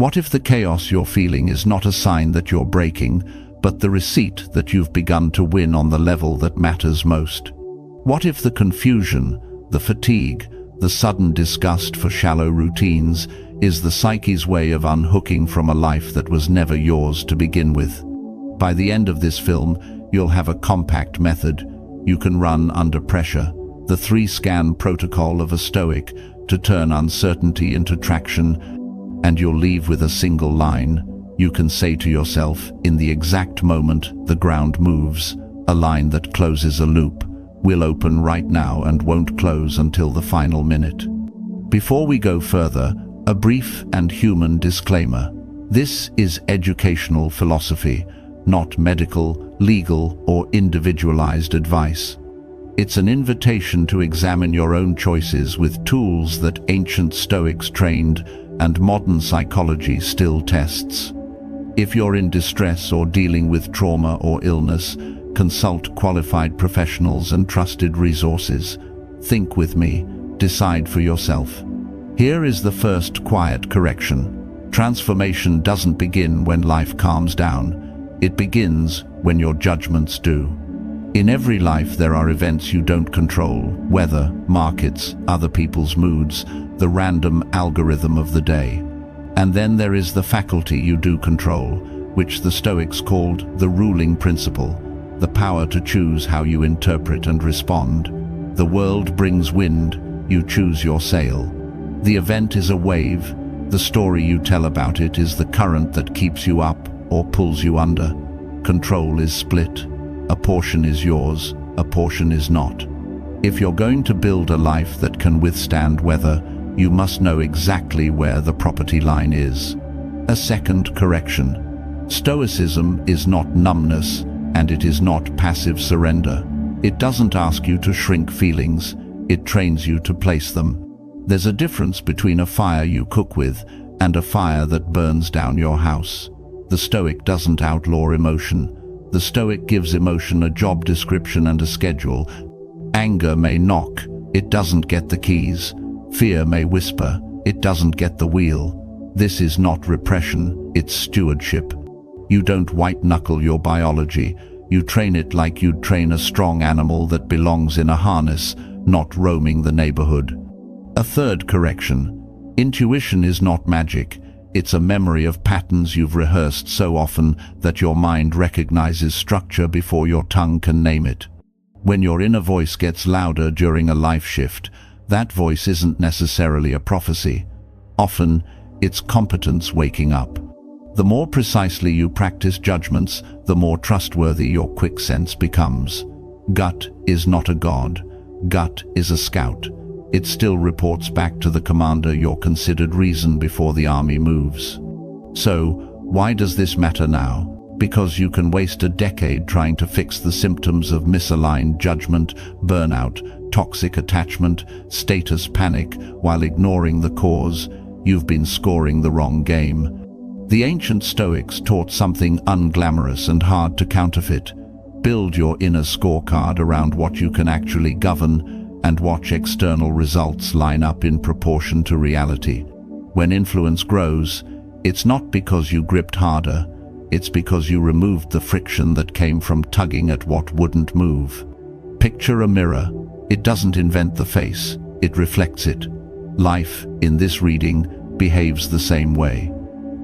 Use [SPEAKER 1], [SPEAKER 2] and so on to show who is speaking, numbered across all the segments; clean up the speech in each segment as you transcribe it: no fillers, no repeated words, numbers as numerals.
[SPEAKER 1] What if the chaos you're feeling is not a sign that you're breaking, but the receipt that you've begun to win on the level that matters most? What if the confusion, the fatigue, the sudden disgust for shallow routines is the psyche's way of unhooking from a life that was never yours to begin with? By the end of this film, you'll have a compact method you can run under pressure, the 3-scan protocol of a Stoic to turn uncertainty into traction, and you'll leave with a single line you can say to yourself in the exact moment the ground moves, a line that closes a loop, will open right now and won't close until the final minute. Before we go further, a brief and human disclaimer. This is educational philosophy, not medical, legal, or individualized advice. It's an invitation to examine your own choices with tools that ancient Stoics trained and modern psychology still tests. If you're in distress or dealing with trauma or illness, consult qualified professionals and trusted resources. Think with me, decide for yourself. Here is the first quiet correction. Transformation doesn't begin when life calms down. It begins when your judgments do. In every life there are events you don't control: weather, markets, other people's moods, the random algorithm of the day. And then there is the faculty you do control, which the Stoics called the ruling principle, the power to choose how you interpret and respond. The world brings wind, you choose your sail. The event is a wave, the story you tell about it is the current that keeps you up or pulls you under. Control is split. A portion is yours, a portion is not. If you're going to build a life that can withstand weather, you must know exactly where the property line is. A second correction. Stoicism is not numbness, and it is not passive surrender. It doesn't ask you to shrink feelings, it trains you to place them. There's a difference between a fire you cook with and a fire that burns down your house. The Stoic doesn't outlaw emotion. The Stoic gives emotion a job description and a schedule. Anger may knock, it doesn't get the keys. Fear may whisper, it doesn't get the wheel. This is not repression, it's stewardship. You don't white-knuckle your biology, you train it like you'd train a strong animal that belongs in a harness, not roaming the neighborhood. A third correction. Intuition is not magic. It's a memory of patterns you've rehearsed so often that your mind recognizes structure before your tongue can name it. When your inner voice gets louder during a life shift, that voice isn't necessarily a prophecy. Often, it's competence waking up. The more precisely you practice judgments, the more trustworthy your quick sense becomes. Gut is not a god. Gut is a scout. It still reports back to the commander your considered reason before the army moves. So, why does this matter now? Because you can waste a decade trying to fix the symptoms of misaligned judgment, burnout, toxic attachment, status panic, while ignoring the cause. You've been scoring the wrong game. The ancient Stoics taught something unglamorous and hard to counterfeit. Build your inner scorecard around what you can actually govern, and watch external results line up in proportion to reality. When influence grows, it's not because you gripped harder, it's because you removed the friction that came from tugging at what wouldn't move. Picture a mirror. It doesn't invent the face, it reflects it. Life, in this reading, behaves the same way.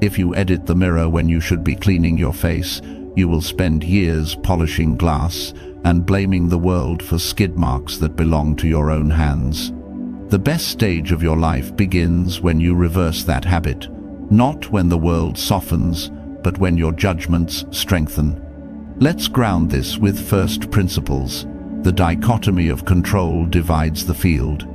[SPEAKER 1] If you edit the mirror when you should be cleaning your face, you will spend years polishing glass and blaming the world for skid marks that belong to your own hands. The best stage of your life begins when you reverse that habit, not when the world softens, but when your judgments strengthen. Let's ground this with first principles. The dichotomy of control divides the field.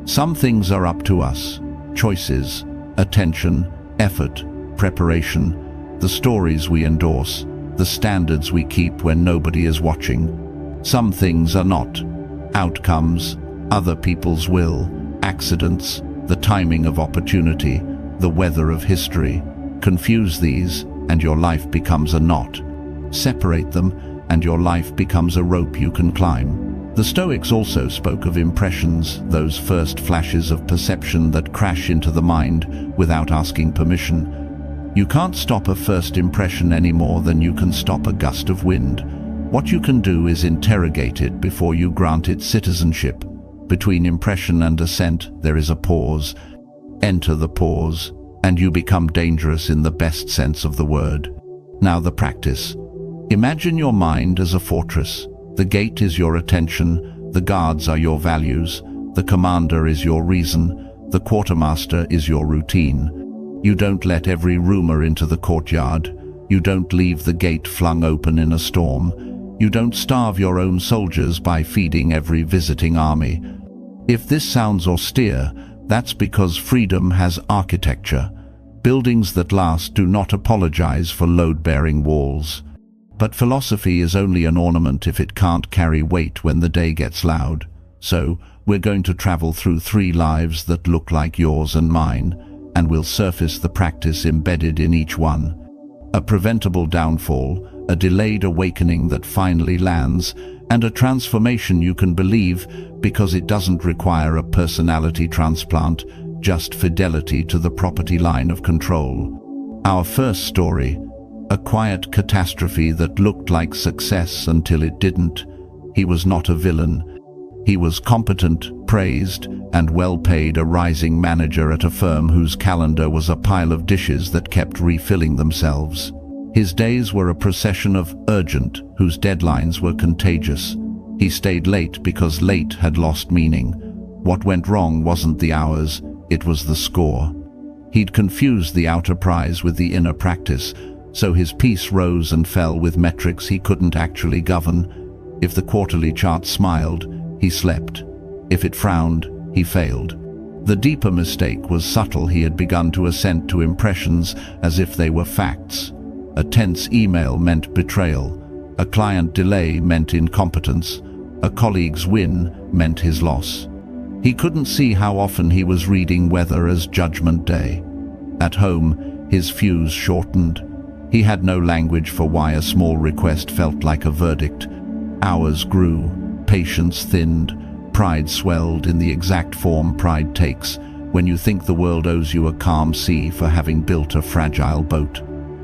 [SPEAKER 1] Some things are up to us: choices, attention, effort, preparation, the stories we endorse, the standards we keep when nobody is watching. Some things are not. Outcomes, other people's will, accidents, the timing of opportunity, the weather of history. Confuse these, and your life becomes a knot. Separate them, and your life becomes a rope you can climb. The Stoics also spoke of impressions, those first flashes of perception that crash into the mind without asking permission. You can't stop a first impression any more than you can stop a gust of wind. What you can do is interrogate it before you grant it citizenship. Between impression and assent, there is a pause. Enter the pause, and you become dangerous in the best sense of the word. Now the practice. Imagine your mind as a fortress. The gate is your attention, the guards are your values, the commander is your reason, the quartermaster is your routine. You don't let every rumor into the courtyard. You don't leave the gate flung open in a storm. You don't starve your own soldiers by feeding every visiting army. If this sounds austere, that's because freedom has architecture. Buildings that last do not apologize for load-bearing walls. But philosophy is only an ornament if it can't carry weight when the day gets loud. So, we're going to travel through 3 lives that look like yours and mine, and we'll surface the practice embedded in each one. A preventable downfall, a delayed awakening that finally lands, and a transformation you can believe because it doesn't require a personality transplant, just fidelity to the property line of control. Our first story, a quiet catastrophe that looked like success until it didn't. He was not a villain. He was competent, praised, and well-paid, a rising manager at a firm whose calendar was a pile of dishes that kept refilling themselves. His days were a procession of urgent, whose deadlines were contagious. He stayed late because late had lost meaning. What went wrong wasn't the hours, it was the score. He'd confused the outer prize with the inner practice, so his peace rose and fell with metrics he couldn't actually govern. If the quarterly chart smiled, he slept. If it frowned, he failed. The deeper mistake was subtle. He had begun to assent to impressions as if they were facts. A tense email meant betrayal. A client delay meant incompetence. A colleague's win meant his loss. He couldn't see how often he was reading weather as Judgment Day. At home, his fuse shortened. He had no language for why a small request felt like a verdict. Hours grew, patience thinned, pride swelled in the exact form pride takes when you think the world owes you a calm sea for having built a fragile boat.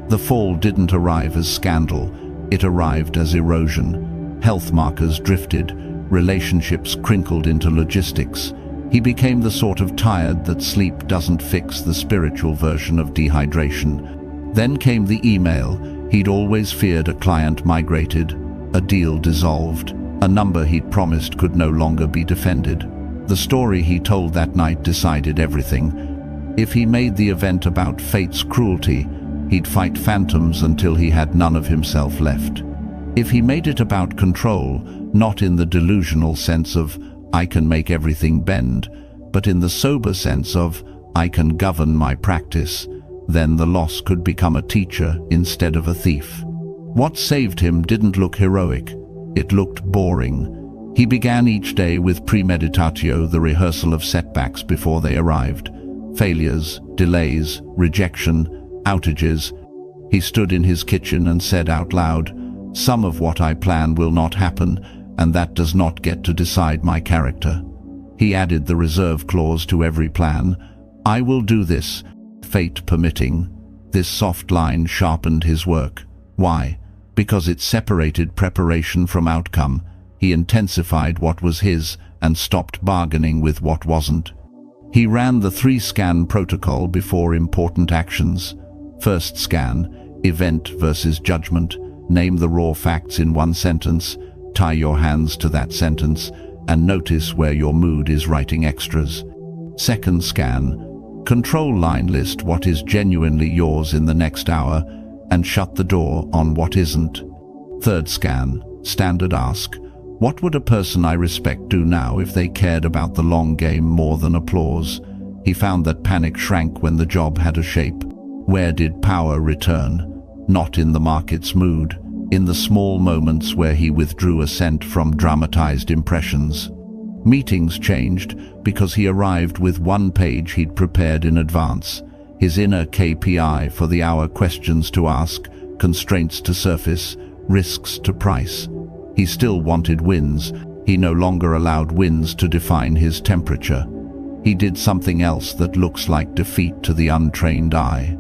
[SPEAKER 1] The fall didn't arrive as scandal, it arrived as erosion. Health markers drifted, relationships crinkled into logistics. He became the sort of tired that sleep doesn't fix, the spiritual version of dehydration. Then came the email. He'd always feared. A client migrated, a deal dissolved, a number he'd promised could no longer be defended. The story he told that night decided everything. If he made the event about fate's cruelty, he'd fight phantoms until he had none of himself left. If he made it about control, not in the delusional sense of I can make everything bend, but in the sober sense of I can govern my practice, then the loss could become a teacher instead of a thief. What saved him didn't look heroic, it looked boring. He began each day with premeditatio, the rehearsal of setbacks before they arrived. Failures, delays, rejection, outages. He stood in his kitchen and said out loud, "Some of what I plan will not happen, and that does not get to decide my character." He added the reserve clause to every plan. "I will do this, fate permitting." This soft line sharpened his work. Why? Because it separated preparation from outcome. He intensified what was his and stopped bargaining with what wasn't. He ran the 3-scan protocol before important actions. First scan, event versus judgment. Name the raw facts in one sentence, tie your hands to that sentence, and notice where your mood is writing extras. Second scan, control line, list what is genuinely yours in the next hour, and shut the door on what isn't. Third scan, standard ask, what would a person I respect do now if they cared about the long game more than applause? He found that panic shrank when the job had a shape. Where did power return? Not in the market's mood, in the small moments where he withdrew assent from dramatized impressions. Meetings changed because he arrived with one page he'd prepared in advance. His inner KPI for the hour: questions to ask, constraints to surface, risks to price. He still wanted wins. He no longer allowed wins to define his temperature. He did something else that looks like defeat to the untrained eye.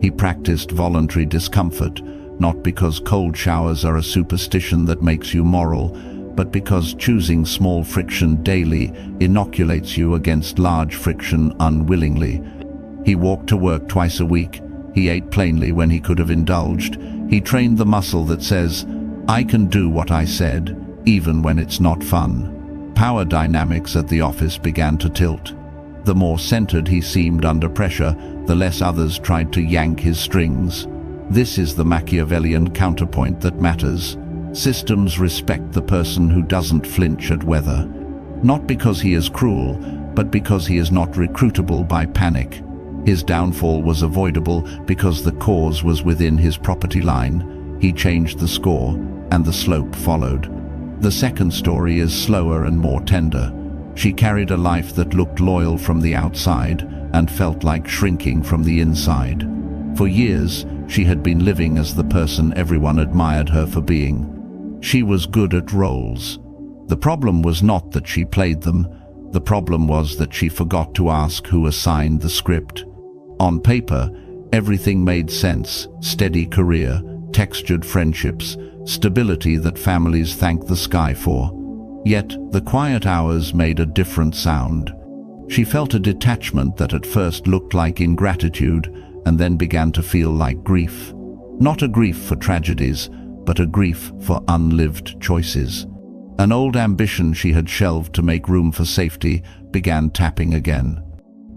[SPEAKER 1] He practiced voluntary discomfort, not because cold showers are a superstition that makes you moral, but because choosing small friction daily inoculates you against large friction unwillingly. He walked to work twice a week. He ate plainly when he could have indulged. He trained the muscle that says, "I can do what I said, even when it's not fun." Power dynamics at the office began to tilt. The more centered he seemed under pressure, the less others tried to yank his strings. This is the Machiavellian counterpoint that matters. Systems respect the person who doesn't flinch at weather. Not because he is cruel, but because he is not recruitable by panic. His downfall was avoidable because the cause was within his property line. He changed the score, and the slope followed. The second story is slower and more tender. She carried a life that looked loyal from the outside and felt like shrinking from the inside. For years, she had been living as the person everyone admired her for being. She was good at roles. The problem was not that she played them. The problem was that she forgot to ask who assigned the script. On paper, everything made sense: steady career, textured friendships, stability that families thanked the sky for. Yet, the quiet hours made a different sound. She felt a detachment that at first looked like ingratitude and then began to feel like grief. Not a grief for tragedies, but a grief for unlived choices. An old ambition she had shelved to make room for safety began tapping again.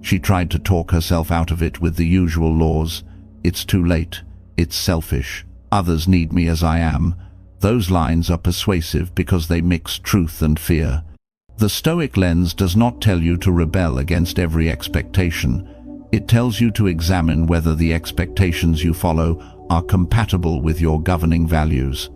[SPEAKER 1] She tried to talk herself out of it with the usual laws. It's too late. It's selfish. Others need me as I am. Those lines are persuasive because they mix truth and fear. The Stoic lens does not tell you to rebel against every expectation. It tells you to examine whether the expectations you follow are compatible with your governing values.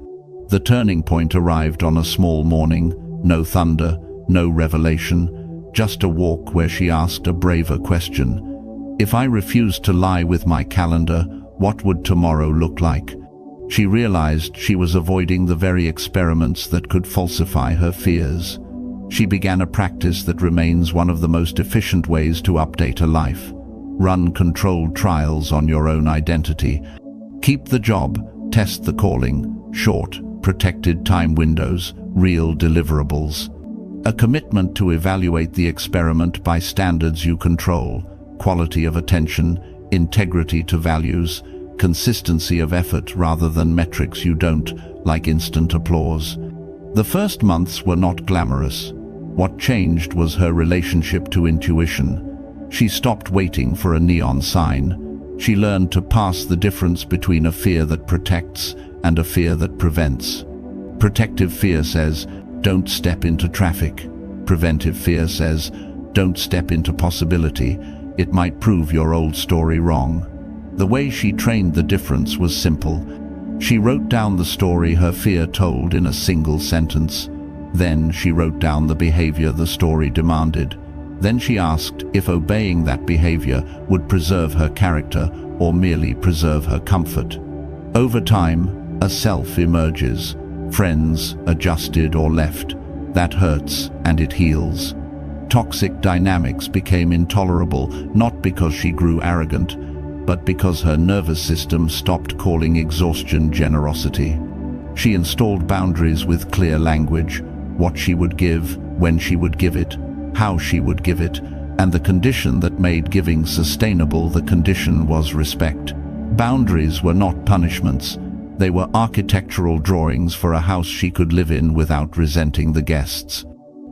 [SPEAKER 1] The turning point arrived on a small morning. No thunder, no revelation, just a walk where she asked a braver question. If I refused to lie with my calendar, what would tomorrow look like? She realized she was avoiding the very experiments that could falsify her fears. She began a practice that remains one of the most efficient ways to update a life. Run controlled trials on your own identity. Keep the job, test the calling, short, protected time windows, real deliverables. A commitment to evaluate the experiment by standards you control: quality of attention, integrity to values, consistency of effort rather than metrics you don't, like instant applause. The first months were not glamorous. What changed was her relationship to intuition. She stopped waiting for a neon sign. She learned to pass the difference between a fear that protects and a fear that prevents. Protective fear says, don't step into traffic. Preventive fear says, don't step into possibility. It might prove your old story wrong. The way she trained the difference was simple. She wrote down the story her fear told in a single sentence. Then she wrote down the behavior the story demanded. Then she asked if obeying that behavior would preserve her character or merely preserve her comfort. Over time, a self emerges. Friends adjusted or left. That hurts and it heals. Toxic dynamics became intolerable, not because she grew arrogant, but because her nervous system stopped calling exhaustion generosity. She installed boundaries with clear language: what she would give, when she would give it, how she would give it, and the condition that made giving sustainable. The condition was respect. Boundaries were not punishments. They were architectural drawings for a house she could live in without resenting the guests.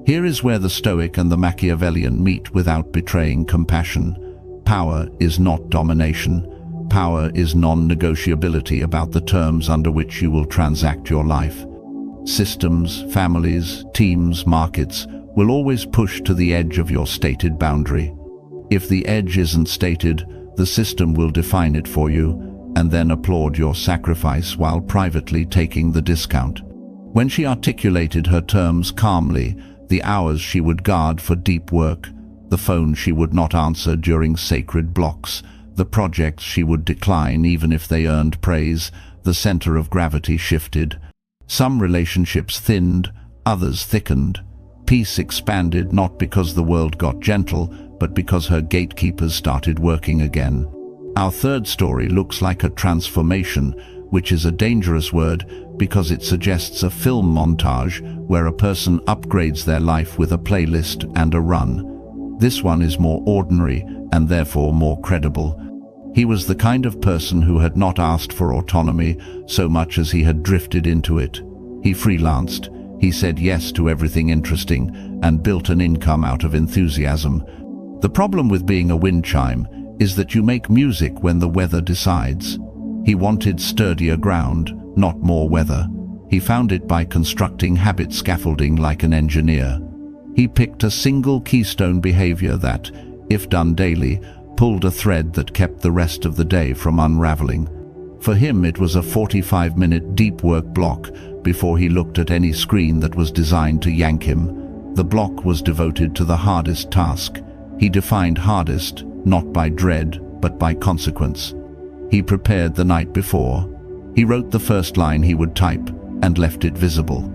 [SPEAKER 1] Here is where the Stoic and the Machiavellian meet without betraying compassion. Power is not domination. Power is non-negotiability about the terms under which you will transact your life. Systems, families, teams, markets will always push to the edge of your stated boundary. If the edge isn't stated, the system will define it for you and then applaud your sacrifice while privately taking the discount. When she articulated her terms calmly, the hours she would guard for deep work, the phone she would not answer during sacred blocks, the projects she would decline even if they earned praise, the center of gravity shifted. Some relationships thinned, others thickened. Peace expanded not because the world got gentle, but because her gatekeepers started working again. Our third story looks like a transformation, which is a dangerous word because it suggests a film montage where a person upgrades their life with a playlist and a run. This one is more ordinary and therefore more credible. He was the kind of person who had not asked for autonomy so much as he had drifted into it. He freelanced, he said yes to everything interesting, and built an income out of enthusiasm. The problem with being a wind chime is that you make music when the weather decides. He wanted sturdier ground, not more weather. He found it by constructing habit scaffolding like an engineer. He picked a single keystone behavior that, if done daily, pulled a thread that kept the rest of the day from unraveling. For him, it was a 45-minute deep work block before he looked at any screen that was designed to yank him. The block was devoted to the hardest task. He defined hardest, not by dread, but by consequence. He prepared the night before. He wrote the first line he would type and left it visible.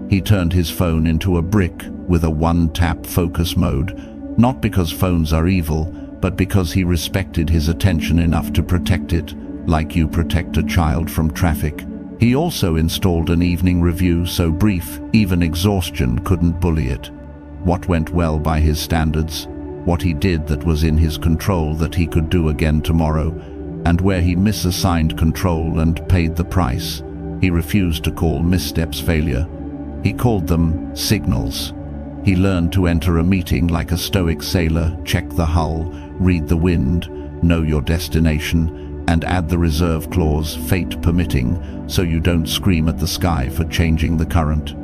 [SPEAKER 1] He turned his phone into a brick with a one-tap focus mode, not because phones are evil, but because he respected his attention enough to protect it, like you protect a child from traffic. He also installed an evening review so brief, even exhaustion couldn't bully it. What went well by his standards, what he did that was in his control that he could do again tomorrow, and where he misassigned control and paid the price. He refused to call missteps failure. He called them signals. He learned to enter a meeting like a Stoic sailor, check the hull, read the wind, know your destination, and add the reserve clause, fate permitting, so you don't scream at the sky for changing the current.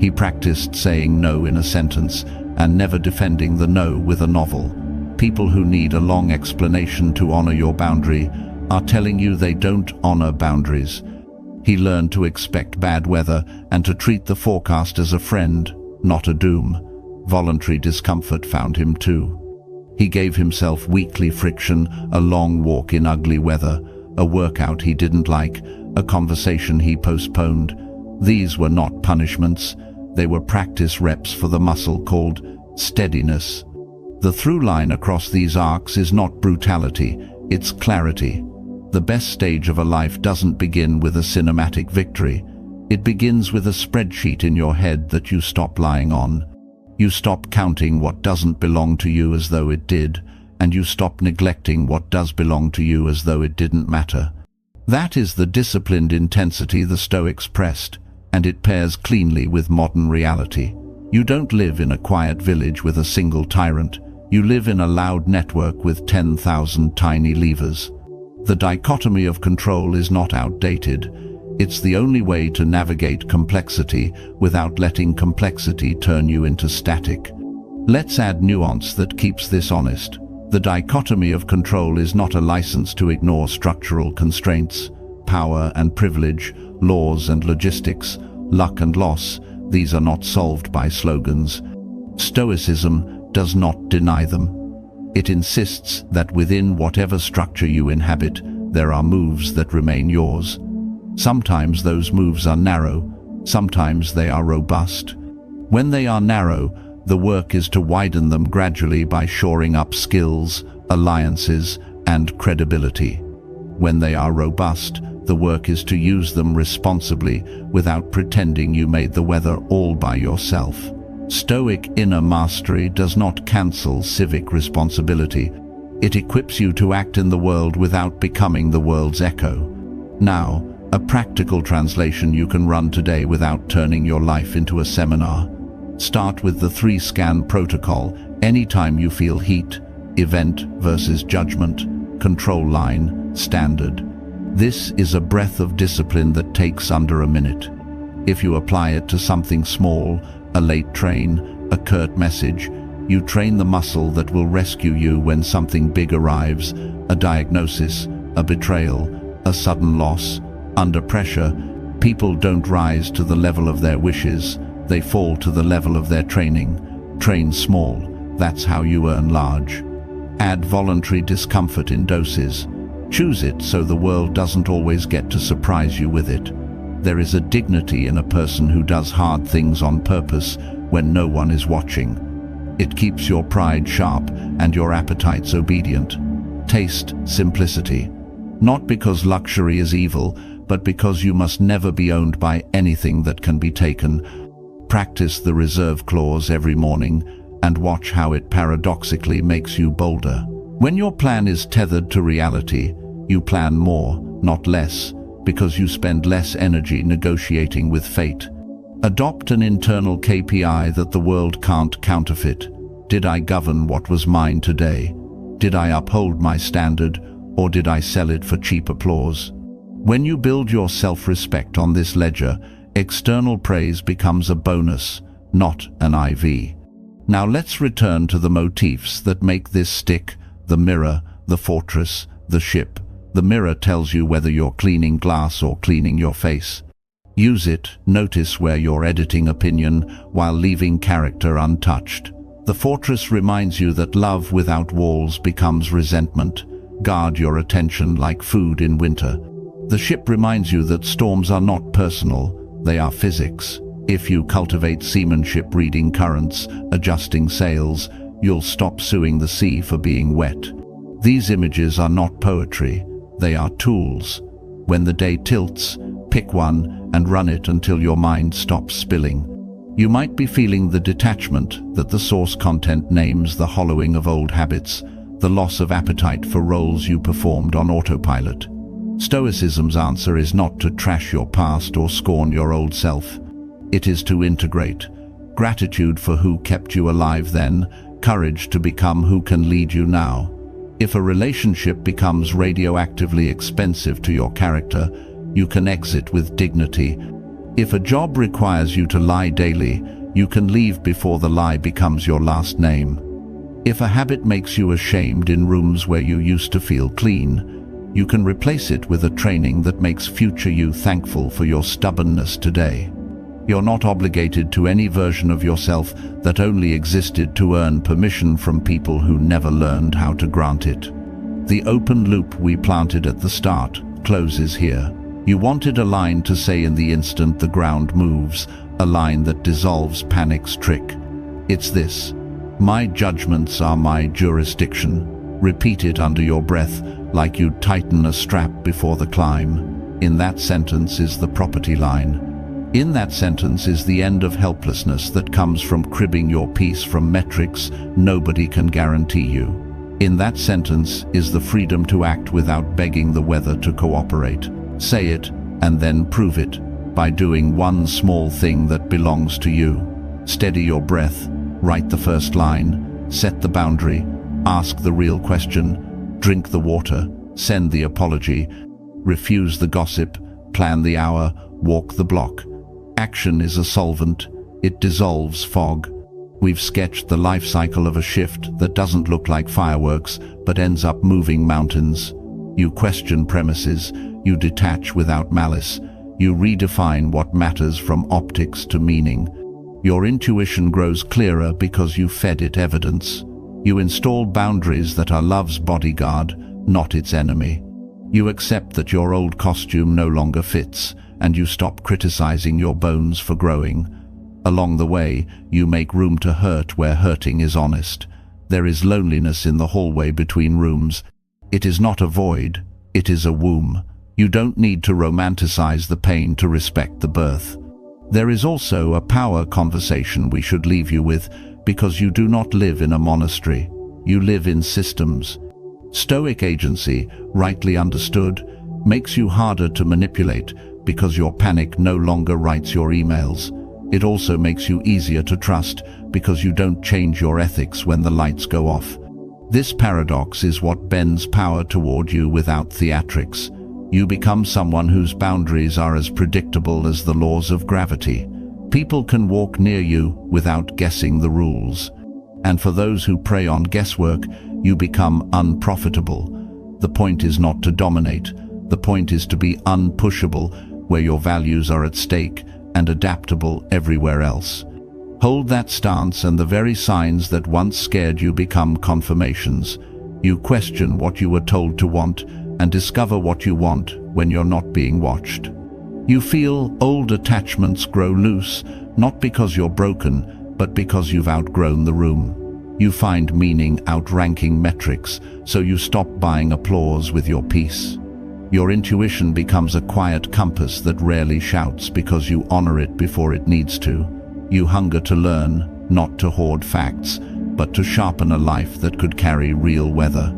[SPEAKER 1] He practiced saying no in a sentence and never defending the no with a novel. People who need a long explanation to honor your boundary are telling you they don't honor boundaries. He learned to expect bad weather and to treat the forecast as a friend, not a doom. Voluntary discomfort found him too. He gave himself weekly friction, a long walk in ugly weather, a workout he didn't like, a conversation he postponed. These were not punishments. They were practice reps for the muscle called steadiness. The through line across these arcs is not brutality, it's clarity. The best stage of a life doesn't begin with a cinematic victory. It begins with a spreadsheet in your head that you stop lying on. You stop counting what doesn't belong to you as though it did, and you stop neglecting what does belong to you as though it didn't matter. That is the disciplined intensity the Stoics pressed, and it pairs cleanly with modern reality. You don't live in a quiet village with a single tyrant. You live in a loud network with 10,000 tiny levers. The dichotomy of control is not outdated. It's the only way to navigate complexity without letting complexity turn you into static. Let's add nuance that keeps this honest. The dichotomy of control is not a license to ignore structural constraints, power and privilege, laws and logistics, luck and loss. These are not solved by slogans. Stoicism does not deny them. It insists that within whatever structure you inhabit, there are moves that remain yours. Sometimes those moves are narrow, sometimes they are robust. When they are narrow, the work is to widen them gradually by shoring up skills, alliances, and credibility. When they are robust, the work is to use them responsibly without pretending you made the weather all by yourself. Stoic inner mastery does not cancel civic responsibility. It equips you to act in the world without becoming the world's echo. Now, a practical translation you can run today without turning your life into a seminar. Start with the 3-scan protocol anytime you feel heat, event versus judgment, control line, standard. This is a breath of discipline that takes under a minute. If you apply it to something small, a late train, a curt message, you train the muscle that will rescue you when something big arrives, a diagnosis, a betrayal, a sudden loss. Under pressure, people don't rise to the level of their wishes, they fall to the level of their training. Train small, that's how you earn large. Add voluntary discomfort in doses. Choose it so the world doesn't always get to surprise you with it. There is a dignity in a person who does hard things on purpose when no one is watching. It keeps your pride sharp and your appetites obedient. Taste simplicity. Not because luxury is evil, but because you must never be owned by anything that can be taken. Practice the reserve clause every morning and watch how it paradoxically makes you bolder. When your plan is tethered to reality, you plan more, not less, because you spend less energy negotiating with fate. Adopt an internal KPI that the world can't counterfeit. Did I govern what was mine today? Did I uphold my standard, or did I sell it for cheap applause? When you build your self-respect on this ledger, external praise becomes a bonus, not an IV. Now let's return to the motifs that make this stick: the mirror, the fortress, the ship. The mirror tells you whether you're cleaning glass or cleaning your face. Use it, notice where you're editing opinion while leaving character untouched. The fortress reminds you that love without walls becomes resentment. Guard your attention like food in winter. The ship reminds you that storms are not personal, they are physics. If you cultivate seamanship reading currents, adjusting sails, you'll stop suing the sea for being wet. These images are not poetry, they are tools. When the day tilts, pick one and run it until your mind stops spilling. You might be feeling the detachment that the source content names, the hollowing of old habits, the loss of appetite for roles you performed on autopilot. Stoicism's answer is not to trash your past or scorn your old self. It is to integrate. Gratitude for who kept you alive then, courage to become who can lead you now. If a relationship becomes radioactively expensive to your character, you can exit with dignity. If a job requires you to lie daily, you can leave before the lie becomes your last name. If a habit makes you ashamed in rooms where you used to feel clean, you can replace it with a training that makes future you thankful for your stubbornness today. You're not obligated to any version of yourself that only existed to earn permission from people who never learned how to grant it. The open loop we planted at the start closes here. You wanted a line to say in the instant the ground moves, a line that dissolves panic's trick. It's this: my judgments are my jurisdiction. Repeat it under your breath, like you'd tighten a strap before the climb. In that sentence is the property line. In that sentence is the end of helplessness that comes from cribbing your peace from metrics nobody can guarantee you. In that sentence is the freedom to act without begging the weather to cooperate. Say it, and then prove it, by doing one small thing that belongs to you. Steady your breath, write the first line, set the boundary, ask the real question, drink the water, send the apology, refuse the gossip, plan the hour, walk the block. Action is a solvent, it dissolves fog. We've sketched the life cycle of a shift that doesn't look like fireworks, but ends up moving mountains. You question premises, you detach without malice, you redefine what matters from optics to meaning. Your intuition grows clearer because you fed it evidence. You install boundaries that are love's bodyguard, not its enemy. You accept that your old costume no longer fits, and you stop criticizing your bones for growing. Along the way, you make room to hurt where hurting is honest. There is loneliness in the hallway between rooms. It is not a void, it is a womb. You don't need to romanticize the pain to respect the birth. There is also a power conversation we should leave you with, because you do not live in a monastery. You live in systems. Stoic agency, rightly understood, makes you harder to manipulate because your panic no longer writes your emails. It also makes you easier to trust because you don't change your ethics when the lights go off. This paradox is what bends power toward you without theatrics. You become someone whose boundaries are as predictable as the laws of gravity. People can walk near you without guessing the rules. And for those who prey on guesswork, you become unprofitable. The point is not to dominate. The point is to be unpushable where your values are at stake and adaptable everywhere else. Hold that stance and the very signs that once scared you become confirmations. You question what you were told to want and discover what you want when you're not being watched. You feel old attachments grow loose, not because you're broken, but because you've outgrown the room. You find meaning outranking metrics, so you stop buying applause with your peace. Your intuition becomes a quiet compass that rarely shouts because you honor it before it needs to. You hunger to learn, not to hoard facts, but to sharpen a life that could carry real weather.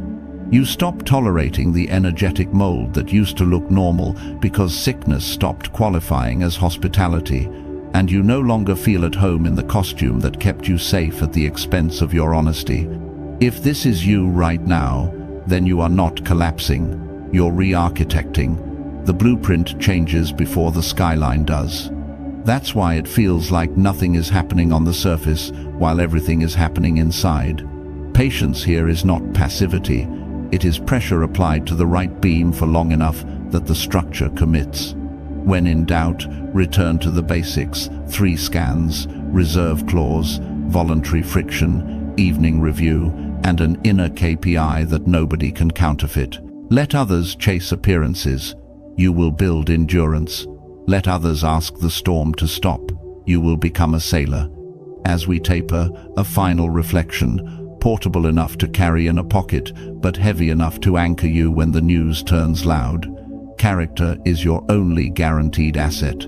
[SPEAKER 1] You stop tolerating the energetic mold that used to look normal because sickness stopped qualifying as hospitality, and you no longer feel at home in the costume that kept you safe at the expense of your honesty. If this is you right now, then you are not collapsing. You're re-architecting. The blueprint changes before the skyline does. That's why it feels like nothing is happening on the surface while everything is happening inside. Patience here is not passivity. It is pressure applied to the right beam for long enough that the structure commits. When in doubt, return to the basics: 3 scans, reserve clause, voluntary friction, evening review, and an inner KPI that nobody can counterfeit. Let others chase appearances. You will build endurance. Let others ask the storm to stop. You will become a sailor. As we taper, a final reflection, portable enough to carry in a pocket, but heavy enough to anchor you when the news turns loud. Character is your only guaranteed asset.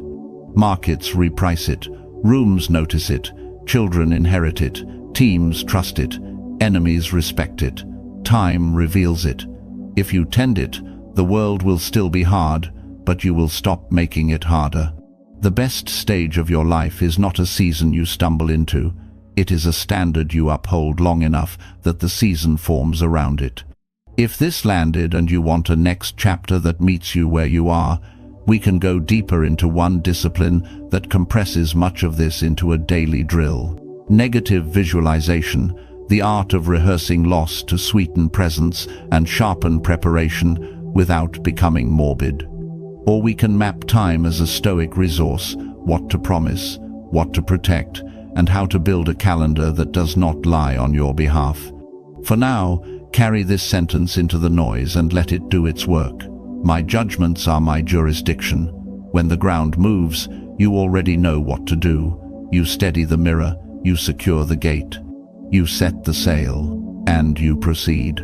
[SPEAKER 1] Markets reprice it, rooms notice it, children inherit it, teams trust it, enemies respect it. Time reveals it. If you tend it, the world will still be hard, but you will stop making it harder. The best stage of your life is not a season you stumble into. It is a standard you uphold long enough that the season forms around it. If this landed and you want a next chapter that meets you where you are, we can go deeper into one discipline that compresses much of this into a daily drill. Negative visualization, the art of rehearsing loss to sweeten presence and sharpen preparation without becoming morbid. Or we can map time as a Stoic resource: what to promise, what to protect, and how to build a calendar that does not lie on your behalf. For now, carry this sentence into the noise and let it do its work. My judgments are my jurisdiction. When the ground moves, you already know what to do. You steady the mirror, you secure the gate, you set the sail, and you proceed.